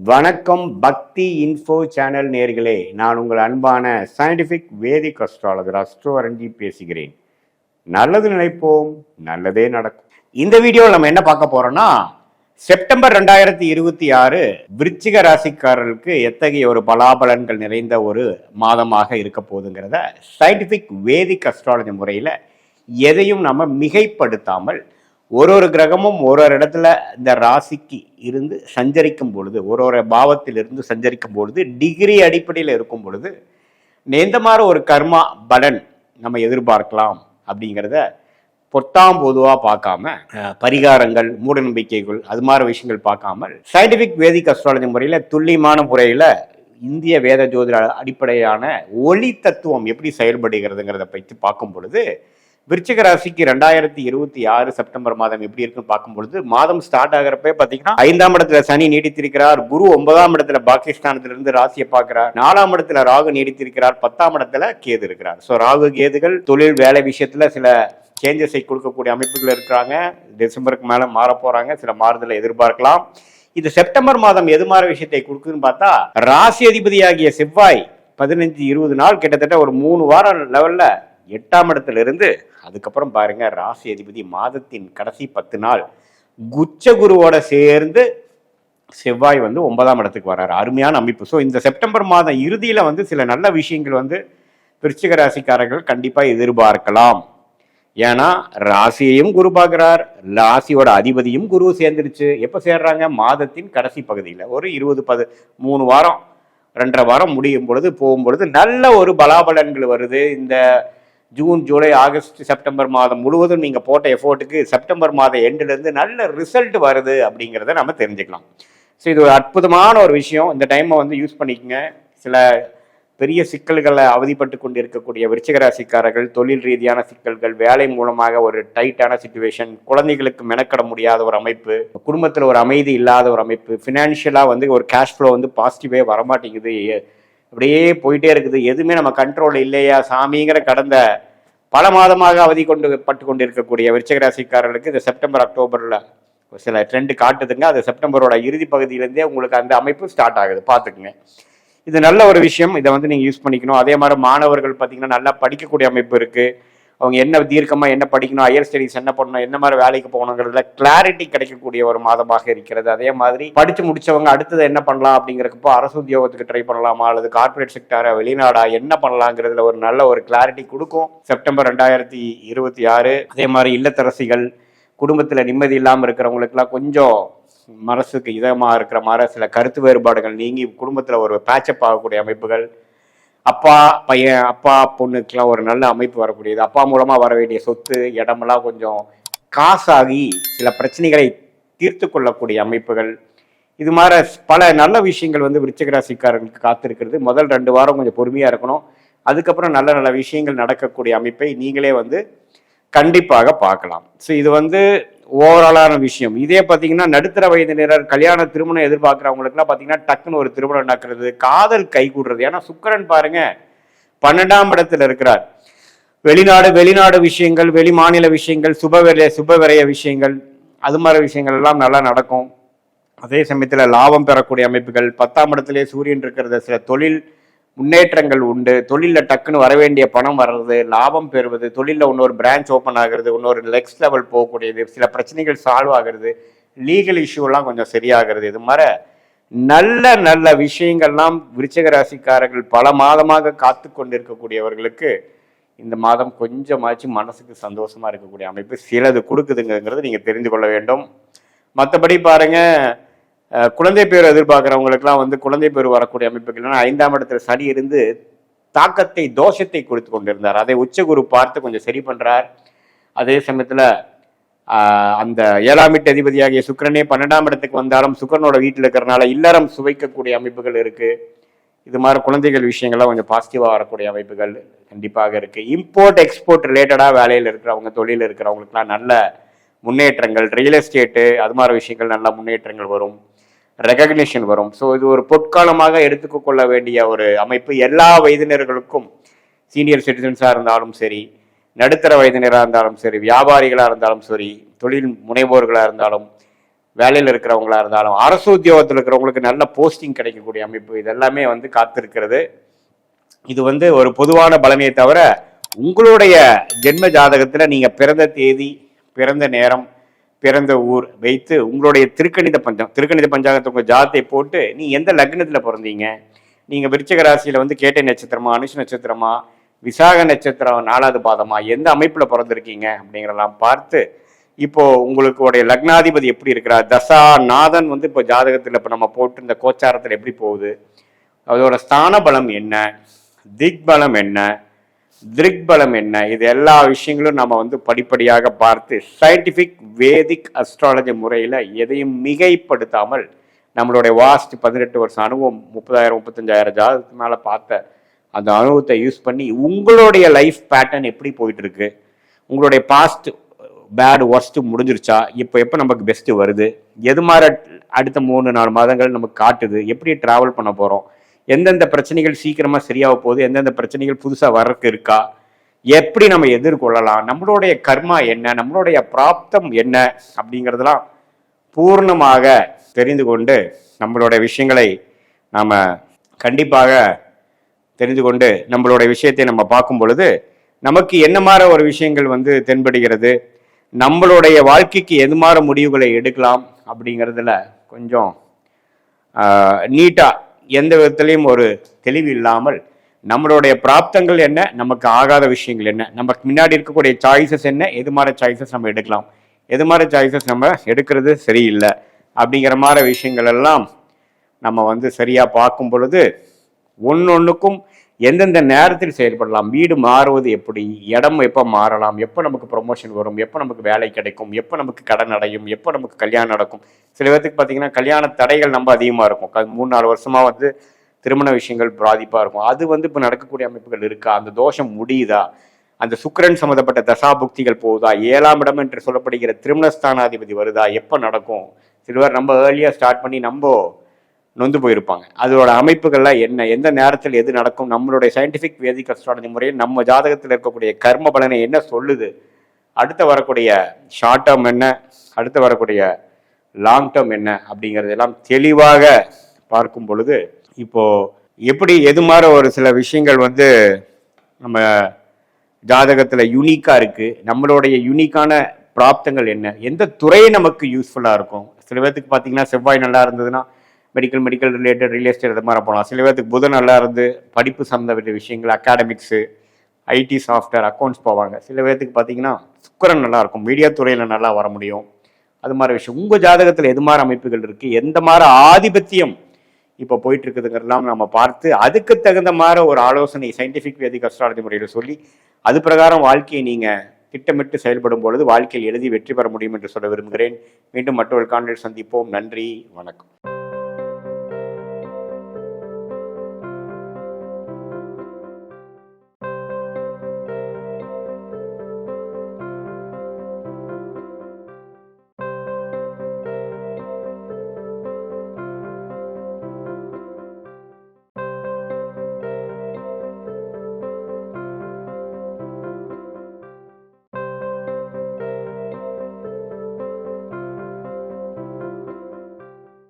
வணக்கம் பக்தி info channel நேர்களே, நான் உங்கள் அன்பான சயின்டிஃபிக் வேதிக் அஸ்ட்ராலஜர் அஸ்ட்ரோ ரஞ்சித் பேசுகிறேன். நல்லது நினைப்போம், நல்லதே நடக்கும். இந்த வீடியோவில் நம்ம என்ன பார்க்க போறோம்னா, செப்டம்பர் 2026 விருச்சிக ராசிக்காரர்களுக்கு எத்தகைய ஒரு பலாபலன்கள் நிறைந்த ஒரு மாதமாக இருக்க போகுதுங்கிறத சயின்டிஃபிக் வேதிக் அஸ்ட்ராலஜி முறையில் எதையும் நம்ம மிகைப்படுத்தாமல் ஒரு கிரகமும் ஒரு இடத்துல இந்த ராசிக்கு இருந்து சஞ்சரிக்கும் பொழுது, ஒரு பாவத்திலிருந்து சஞ்சரிக்கும் பொழுது, டிகிரி அடிப்படையில் இருக்கும் பொழுது எந்த மாதிரி ஒரு கர்மா பலன் நம்ம எதிர்பார்க்கலாம் அப்படிங்கிறத பொத்தாம் பொதுவாக பார்க்காம, பரிகாரங்கள், மூட நம்பிக்கைகள், அது மாதிரி விஷயங்கள் பார்க்காமல் சயின்டிஃபிக் வேதிக் அஸ்ட்ராலஜி முறையில் துல்லியமான முறையில் இந்திய வேத ஜோதிட அடிப்படையான ஒளி தத்துவம் எப்படி செயல்படுகிறதுங்கிறத பற்றி பார்க்கும் பொழுது, விருச்சிக ராசிக்கு 2026 செப்டம்பர் மாதம் எப்படி இருக்குன்னு பார்க்கும்பொழுது, மாதம் ஸ்டார்ட் ஆகிறப்ப பார்த்தீங்கன்னா 5ஆம் இடத்துல சனி நீடித்திருக்கிறார். குரு 9ஆம் இடத்துல பாகிஸ்தானத்திலிருந்து ராசியை பார்க்கிறார். 4ஆம் இடத்துல ராகு நீடித்திருக்கிறார். 10ஆம் இடத்துல கேது இருக்கிறார். ஸோ ராகு கேதுகள் தொழில் வேலை விஷயத்துல சில சேஞ்சஸை கொடுக்கக்கூடிய அமைப்புகள் இருக்கிறாங்க. டிசம்பருக்கு மேல மாற போறாங்க. சில மாறுதலை எதிர்பார்க்கலாம். இது செப்டம்பர் மாதம் எது மாதிரி விஷயத்தை கொடுக்குதுன்னு பார்த்தா, ராசி அதிபதியாகிய செவ்வாய் 15-20 நாள், கிட்டத்தட்ட ஒரு 3 வாரம் லெவல்ல 8ஆம் இடத்துல இருந்து, அதுக்கப்புறம் பாருங்க ராசி அதிபதி மாதத்தின் கடைசி 10 நாள் குச்ச குருவோட சேர்ந்து செவ்வாய் 9ஆம் இடத்துக்கு வர்றாரு. அருமையான அமைப்பு. ஸோ இந்த செப்டம்பர் மாதம் இறுதியில சில நல்ல விஷயங்கள் விருச்சிக ராசிக்காரர்கள் கண்டிப்பா எதிர்பார்க்கலாம். ஏன்னா ராசியையும் குரு பார்க்கிறார், ராசியோட அதிபதியும் குரு சேர்ந்துருச்சு. எப்ப சேர்றாங்க? மாதத்தின் கடைசி பகுதியில் ஒரு 3 வாரம் 2.5 வாரம் முடியும் பொழுது போகும்பொழுது நல்ல ஒரு பலாபலன்கள் வருது. இந்த ஜூன், ஜூலை, ஆகஸ்ட், செப்டம்பர் மாதம் முழுவதும் நீங்கள் போட்ட எஃபோர்ட்டுக்கு செப்டம்பர் மாதம் எண்டிலேருந்து நல்ல ரிசல்ட் வருது அப்படிங்கிறத நம்ம தெரிஞ்சுக்கலாம். ஸோ இது ஒரு அற்புதமான ஒரு விஷயம். இந்த டைமை யூஸ் பண்ணிக்கங்க. சில பெரிய சிக்கல்களை அவதிப்பட்டு கொண்டு இருக்கக்கூடிய விருச்சிக ராசிக்காரர்கள், தொழில் ரீதியான சிக்கல்கள், வேலை மூலமாக ஒரு டைட்டான சிச்சுவேஷன், குழந்தைகளுக்கு மெனக்கட முடியாத ஒரு அமைப்பு, குடும்பத்தில் ஒரு அமைதி இல்லாத ஒரு அமைப்பு, ஃபினான்ஷியலாக ஒரு கேஷ் ஃப்ளோ பாசிட்டிவே வரமாட்டேங்குது, அப்படியே போயிட்டே இருக்குது, எதுவுமே நம்ம கண்ட்ரோல் இல்லையா சாமிங்கிற கடந்த பல மாதமாக பட்டு கொண்டு இருக்கக்கூடிய விருச்சிக ராசிக்காரர்களுக்கு இந்த செப்டம்பர் அக்டோபரில் சில ட்ரெண்ட் காட்டுதுங்க. அது செப்டம்பரோட இறுதி பகுதியிலேருந்தே உங்களுக்கு அந்த அமைப்பு ஸ்டார்ட் ஆகுது. பார்த்துக்குங்க. இது நல்ல ஒரு விஷயம். இதை நீங்கள் யூஸ் பண்ணிக்கணும். அதே மாதிரி மாணவர்கள் பார்த்தீங்கன்னா நல்லா படிக்கக்கூடிய அமைப்பு இருக்குது. அவங்க என்ன தீர்க்கமாக என்ன படிக்கணும், ஹையர் ஸ்டடீஸ் என்ன பண்ணணும், என்ன மாதிரி வேலைக்கு போகணுங்கிறதுல கிளாரிட்டி கிடைக்கக்கூடிய ஒரு மாதமாக இருக்கிறது. அதே மாதிரி படித்து முடிச்சவங்க அடுத்தது என்ன பண்ணலாம் அப்படிங்கிறப்போ அரசு உத்தியோகத்துக்கு ட்ரை பண்ணலாமா அல்லது கார்பரேட் செக்டாரா வெளிநாடா என்ன பண்ணலாங்கிறதுல ஒரு நல்ல ஒரு கிளாரிட்டி கொடுக்கும் செப்டம்பர் 2026. அதே மாதிரி இல்லத்தரசிகள், குடும்பத்தில் நிம்மதி இல்லாமல் இருக்கிறவங்களுக்குலாம் கொஞ்சம் மனசுக்கு இதமாக இருக்கிற மாதிரி சில கருத்து வேறுபாடுகள் நீங்கி குடும்பத்தில் ஒரு பேச்சப் ஆகக்கூடிய அமைப்புகள், அப்பா பையன், அப்பா பொண்ணுக்கெல்லாம் ஒரு நல்ல அமைப்பு வரக்கூடியது, அப்பா மூலமா வர வேண்டிய சொத்து இடமெல்லாம் கொஞ்சம் காசாகி சில பிரச்சனைகளை தீர்த்து கொள்ளக்கூடிய அமைப்புகள், இது மாதிரி பல நல்ல விஷயங்கள் விருச்சிக ராசிக்காரர்களுக்கு காத்திருக்கிறது. முதல் 2 வாரம் கொஞ்சம் பொறுமையா இருக்கணும். அதுக்கப்புறம் நல்ல நல்ல விஷயங்கள் நடக்கக்கூடிய அமைப்பை நீங்களே கண்டிப்பாக பார்க்கலாம். ஸோ இது ஓவராலான விஷயம். இதே பார்த்தீங்கன்னா நடுத்தர வயதினர், கல்யாண திருமணம் எதிர்பார்க்குறவங்களுக்குலாம் பார்த்தீங்கன்னா டக்குன்னு ஒரு திருமணம் நடக்கிறது, காதல் கைகூடுறது. ஏன்னா சுக்கிரன் பாருங்க 12ஆம் இடத்துல இருக்கிறார். வெளிநாடு விஷயங்கள், வெளி மாநில விஷயங்கள், சுபவிரய விஷயங்கள், அது மாதிரி விஷயங்கள் எல்லாம் நல்லா நடக்கும். அதே சமயத்தில் லாபம் பெறக்கூடிய அமைப்புகள், 10ஆம் இடத்திலே சூரியன் இருக்கிறது, சில தொழில் முன்னேற்றங்கள் உண்டு. தொழிலில் டக்குன்னு வர வேண்டிய பணம் வர்றது, லாபம் பெறுவது, தொழிலில் இன்னொரு பிரான்ச் ஓப்பன் ஆகிறது, இன்னொரு நெக்ஸ்ட் லெவல் போகக்கூடியது, சில பிரச்சனைகள் சால்வ் ஆகிறது, லீகல் இஷ்யூலாம் கொஞ்சம் சரியாகிறது. இது மாதிரி நல்ல நல்ல விஷயங்கள்லாம் விருச்சிக ராசிக்காரர்கள் பல மாதமாக காத்து கொண்டிருக்கக்கூடியவர்களுக்கு இந்த மாதம் கொஞ்சமாச்சும் மனசுக்கு சந்தோஷமா இருக்கக்கூடிய அமைப்பு சிலது கொடுக்குதுங்கிறது நீங்கள் தெரிந்து கொள்ள வேண்டும். மற்றபடி பாருங்க, குழந்தை பேர் எதிர்பார்க்குறவங்களுக்குலாம் குழந்தை பேர் வரக்கூடிய அமைப்புகள் 5ஆம் இடத்துல சனி இருந்து தாக்கத்தை, தோஷத்தை கொடுத்து கொண்டிருந்தார். அதை உச்சகுரு பார்த்து கொஞ்சம் சரி பண்றார். அதே சமயத்தில் அந்த 7ஆம் வீட்டு அதிபதியாகிய சுக்கிரனே 12ஆம் இடத்துக்கு வந்தாலும் சுக்கிரனோட வீட்டில் இருக்கிறனால இல்லறம் சுவைக்கக்கூடிய அமைப்புகள் இருக்கு. இது மாதிரி குழந்தைகள் விஷயங்கள்லாம் கொஞ்சம் பாசிட்டிவாக வரக்கூடிய அமைப்புகள் கண்டிப்பாக இருக்கு. இம்போர்ட் எக்ஸ்போர்ட் ரிலேட்டடாக வேலையில் இருக்கிறவங்க, தொழில் இருக்கிறவங்களுக்குலாம் நல்ல முன்னேற்றங்கள், ரியல் எஸ்டேட்டு அது மாதிரி விஷயங்கள் நல்ல முன்னேற்றங்கள் வரும், ரெகக்னிஷன் வரும். ஸோ இது ஒரு பொற்காலமாக எடுத்துக்க கொள்ள வேண்டிய ஒரு அமைப்பு. எல்லா வயதினர்களுக்கும், சீனியர் சிட்டிசன்ஸாக இருந்தாலும் சரி, நடுத்தர வயதினராக இருந்தாலும் சரி, வியாபாரிகளாக இருந்தாலும் சரி, தொழில் முனைவோர்களாக இருந்தாலும், வேலையில் இருக்கிறவங்களா இருந்தாலும், அரசு உத்தியோகத்தில் இருக்கிறவங்களுக்கு நல்ல போஸ்டிங் கிடைக்கக்கூடிய அமைப்பு, இதெல்லாமே வந்து காத்திருக்கிறது. இது வந்து ஒரு பொதுவான பலனையை தவிர, உங்களுடைய ஜென்ம ஜாதகத்துல நீங்க பிறந்த தேதி, பிறந்த நேரம், பிறந்த ஊர் வைத்து உங்களுடைய திருக்கணித பஞ்சாங்கத்தை உங்க ஜாதத்தை போட்டு நீ எந்த லக்னத்துல பிறந்தீங்க, நீங்க விருச்சிக ராசியில வந்து கேட்டை நட்சத்திரமா, அனுஷ நட்சத்திரமா, விசாக நட்சத்திரம் 4வது பாதமா, எந்த அமைப்புல பிறந்திருக்கீங்க அப்படிங்கிறதெல்லாம் பார்த்து, இப்போ உங்களுக்கு லக்னாதிபதி எப்படி இருக்கிறார், தசா நாதன் வந்து இப்போ ஜாதகத்துல இப்போ நம்ம போட்டு இந்த கோச்சாரத்துல எப்படி போகுது, அதோட ஸ்தான பலம் என்ன, திக் பலம் என்ன, திரிக் பலம் என்ன, இது எல்லா விஷயங்களும் நம்ம வந்து படிப்படியாக பார்த்து சயின்டிபிக் வேதிக் அஸ்ட்ராலஜி முறையில் எதையும் மிகைப்படுத்தாமல் நம்மளுடைய வாஸ்ட் 18 வருஷம் அனுபவம் 30,000 35,000 ஜாதகத்துக்கு மேலே பார்த்த அந்த அனுபவத்தை யூஸ் பண்ணி உங்களுடைய லைஃப் பேட்டர்ன் எப்படி போயிட்டு இருக்கு, உங்களுடைய பாஸ்ட் பேட் ஒர்ஸ்ட் முடிஞ்சிருச்சா, இப்போ எப்போ நமக்கு பெஸ்ட் வருது, எது மாதிரி அடுத்த 3-4 மாதங்கள் நமக்கு காட்டுது, எப்படி டிராவல் பண்ண போகிறோம், எந்தெந்த பிரச்சனைகள் சீக்கிரமா சரியாக போகுது, எந்தெந்த பிரச்சனைகள் புதுசாக வர்றதுக்கு இருக்கா, எப்படி நம்ம எதிர்கொள்ளலாம், நம்மளுடைய கர்மா என்ன, நம்மளுடைய பிராப்தம் என்ன அப்படிங்கிறதெல்லாம் பூர்ணமாக தெரிந்து கொண்டு நம்மளுடைய விஷயங்களை நாம் கண்டிப்பாக தெரிந்து கொண்டு நம்மளுடைய விஷயத்தை நம்ம பார்க்கும் பொழுது நமக்கு என்ன மாதிரி ஒரு விஷயங்கள் வந்து தென்படுகிறது, நம்மளுடைய வாழ்க்கைக்கு எது மாதிரி முடிவுகளை எடுக்கலாம் அப்படிங்கிறதுல கொஞ்சம் நீட்டாக எந்த விதத்திலையும் ஒரு தெளிவு இல்லாமல் நம்மளுடைய பிராப்தங்கள் என்ன, நமக்கு ஆகாத விஷயங்கள் என்ன, நமக்கு முன்னாடி இருக்கக்கூடிய சாய்ஸஸ் என்ன, எது மாதிரி சாய்ஸஸ் நம்ம எடுக்கலாம், எது மாதிரி சாய்ஸஸ் நம்ம எடுக்கிறது சரியில்லை அப்படிங்கிற மாதிரி விஷயங்கள் எல்லாம் நம்ம வந்து சரியாக பார்க்கும் பொழுது ஒன்னொன்றுக்கும் எந்தெந்த நேரத்தில் செயல்படலாம், வீடு மாறுவது எப்படி, இடம் எப்போ மாறலாம், எப்போ நமக்கு ப்ரொமோஷன் வரும், எப்போ நமக்கு வேலை கிடைக்கும், எப்போ நமக்கு கடன் அடையும், எப்போ நமக்கு கல்யாணம் நடக்கும். சில பேருக்கு பார்த்தீங்கன்னா கல்யாண தடைகள் நம்ம அதிகமாக இருக்கும், 3-4 வருஷமாக வந்து திருமண விஷயங்கள் பாதிப்பாக இருக்கும். அது வந்து இப்போ நடக்கக்கூடிய அமைப்புகள் இருக்கா, அந்த தோஷம் முடியுதா, அந்த சுக்கிரன் சம்மந்தப்பட்ட தசாபுக்திகள் போகுதா, 7ஆம் இடம் என்று சொல்லப்படுகிற திருமணஸ்தானாதிபதி வருதா, எப்போ நடக்கும். சிலவர் நம்ம ஏர்லியாக ஸ்டார்ட் பண்ணி நம்ம நொந்து போயிருப்பாங்க. அதோட அமைப்புகள்லாம் என்ன, எந்த நேரத்தில் எது நடக்கும், நம்மளுடைய சயின்டிஃபிக் வேதிக் அஸ்ட்ராலஜி முறையில் நம்ம ஜாதகத்தில் இருக்கக்கூடிய கர்ம பலனை என்ன சொல்லுது, அடுத்து வரக்கூடிய ஷார்ட் டேர்ம் என்ன, அடுத்து வரக்கூடிய லாங் டேர்ம் என்ன அப்படிங்கிறதெல்லாம் தெளிவாக பார்க்கும் பொழுது இப்போ எப்படி எது மாதிரி ஒரு சில விஷயங்கள் வந்து நம்ம ஜாதகத்தில் யூனிக்காக இருக்குது, நம்மளுடைய யூனிக்கான பிராப்தங்கள் என்ன, எந்த துறை நமக்கு யூஸ்ஃபுல்லாக இருக்கும். சில பேர்த்துக்கு பார்த்தீங்கன்னா செவ்வாய் நல்லா இருந்ததுன்னா மெடிக்கல் ரிலேட்டட் ரியல் எஸ்டேட் அது மாதிரி போகலாம். சில பேர்த்துக்கு புதன் நல்லா இருந்து படிப்பு சம்மந்தப்பட்ட விஷயங்கள் அகாடமிக்ஸு ஐடி சாஃப்ட்வேர் அக்கௌண்ட்ஸ் போவாங்க. சில பேர்த்துக்கு பார்த்தீங்கன்னா சுக்கிரன் நல்லா இருக்கும், மீடியா துறையில் நல்லா வர முடியும். அது மாதிரி விஷயம் உங்கள் ஜாதகத்தில் எது மாதிரி அமைப்புகள் இருக்குது, எந்த மாதிரி ஆதிபத்தியம் இப்போ போயிட்டு இருக்குதுங்கிறதெல்லாம் நம்ம பார்த்து அதுக்கு தகுந்த மாதிரி ஒரு ஆலோசனை சயின்டிஃபிக் வேதிக் அஸ்ட்ராலஜி முறையில் சொல்லி அது பிரகாரம் வாழ்க்கையை நீங்கள் திட்டமிட்டு செயல்படும் பொழுது வாழ்க்கையில் எழுதி வெற்றி பெற முடியும் என்று சொல்ல விரும்புகிறேன். மீண்டும் மற்றொரு காணொளியில் சந்திப்போம். நன்றி, வணக்கம்.